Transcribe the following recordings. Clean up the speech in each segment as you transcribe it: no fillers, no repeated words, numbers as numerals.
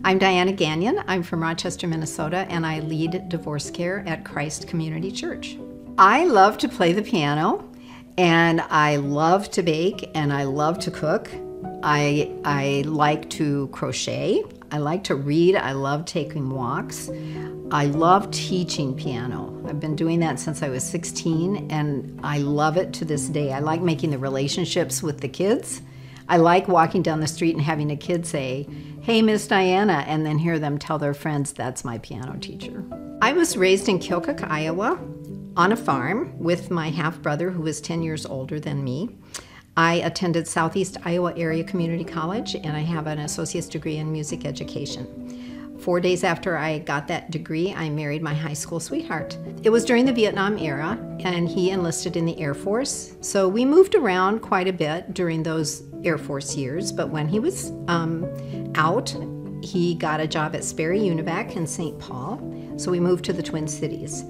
I'm Diana Ganion. I'm from Rochester, Minnesota, and I lead divorce care at Christ Community Church. I love to play the piano, and I love to bake, and I love to cook. I like to crochet. I like to read. I love taking walks. I love teaching piano. I've been doing that since I was 16, and I love it to this day. I like making the relationships with the kids. I like walking down the street and having a kid say, "Hey, Miss Diana," and then hear them tell their friends, "That's my piano teacher." I was raised in Keokuk, Iowa, on a farm with my half-brother who was 10 years older than me. I attended Southeast Iowa Area Community College, and I have an associate's degree in music education. 4 days after I got that degree, I married my high school sweetheart. It was during the Vietnam era, and he enlisted in the Air Force. So we moved around quite a bit during those Air Force years, but when he was out, he got a job at Sperry Univac in St. Paul, so we moved to the Twin Cities.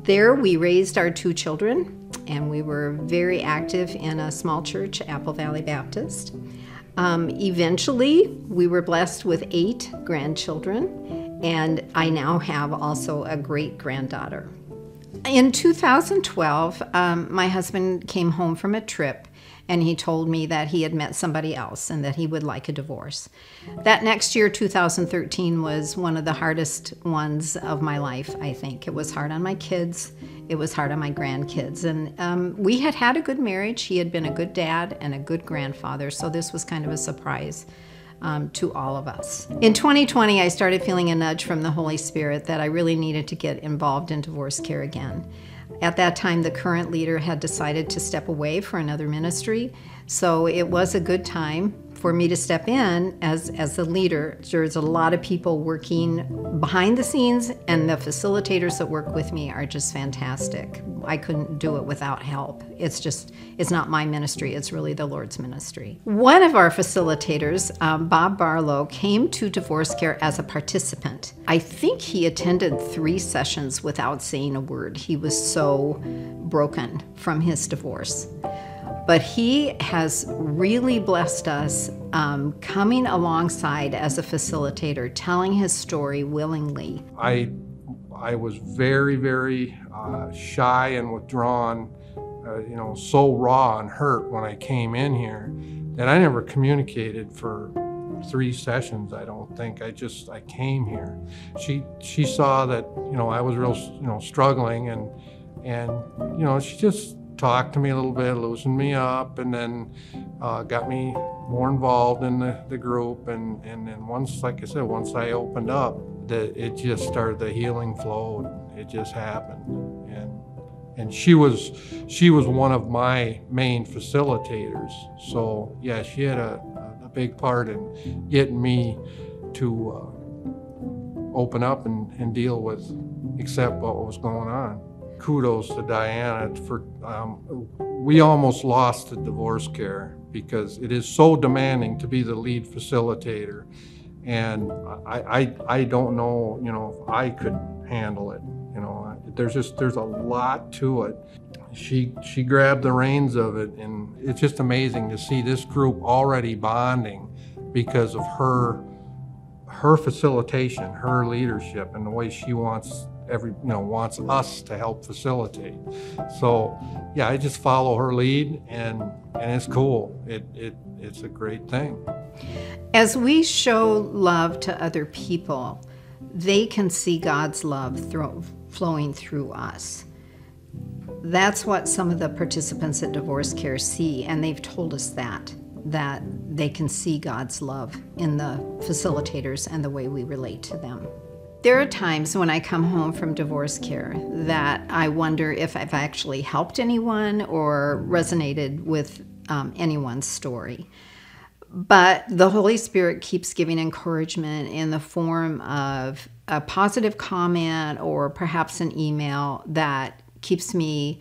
There we raised our 2 children, and we were very active in a small church, Apple Valley Baptist. Eventually, we were blessed with 8 grandchildren, and I now have also a great-granddaughter. In 2012, my husband came home from a trip, and he told me that he had met somebody else and that he would like a divorce. That next year, 2013, was one of the hardest ones of my life, I think. It was hard on my kids. It was hard on my grandkids. And we had had a good marriage. He had been a good dad and a good grandfather, so this was kind of a surprise to all of us. In 2020, I started feeling a nudge from the Holy Spirit that I really needed to get involved in divorce care again. At that time, the current leader had decided to step away for another ministry, so it was a good time for me to step in as the leader. There's a lot of people working behind the scenes, and the facilitators that work with me are just fantastic. I couldn't do it without help. It's not my ministry, it's really the Lord's ministry. One of our facilitators, Bob Barlow, came to divorce care as a participant. I think he attended 3 sessions without saying a word. He was so broken from his divorce. But he has really blessed us, coming alongside as a facilitator, telling his story willingly. I was very, very shy and withdrawn, so raw and hurt when I came in here that I never communicated for 3 sessions, I don't think. I came here. She saw that, I was real, struggling, and she just talked to me a little bit, loosened me up, and then got me more involved in the group. And then once, like I said, once I opened up, it just started, the healing flow. It just happened. And she was one of my main facilitators. So yeah, she had a big part in getting me to open up and deal with, accept what was going on. Kudos to Diana for, we almost lost the divorce care because it is so demanding to be the lead facilitator. And I don't know, if I could handle it. There's a lot to it. She grabbed the reins of it, and it's just amazing to see this group already bonding because of her facilitation, her leadership, and the way she wants wants us to help facilitate. So yeah, I just follow her lead, and it's cool. It's a great thing. As we show love to other people, they can see God's love flowing through us. That's what some of the participants at divorce care see, and they've told us that they can see God's love in the facilitators and the way we relate to them. There are times when I come home from divorce care that I wonder if I've actually helped anyone or resonated with anyone's story. But the Holy Spirit keeps giving encouragement in the form of a positive comment or perhaps an email that keeps me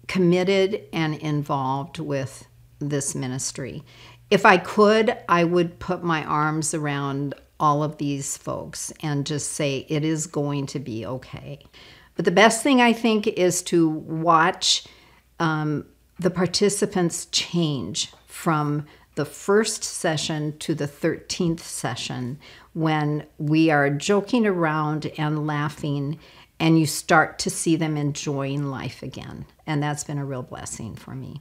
committed and involved with this ministry. If I could, I would put my arms around all of these folks and just say, it is going to be okay. But the best thing, I think, is to watch the participants change from the first session to the 13th session, when we are joking around and laughing, and you start to see them enjoying life again. And that's been a real blessing for me.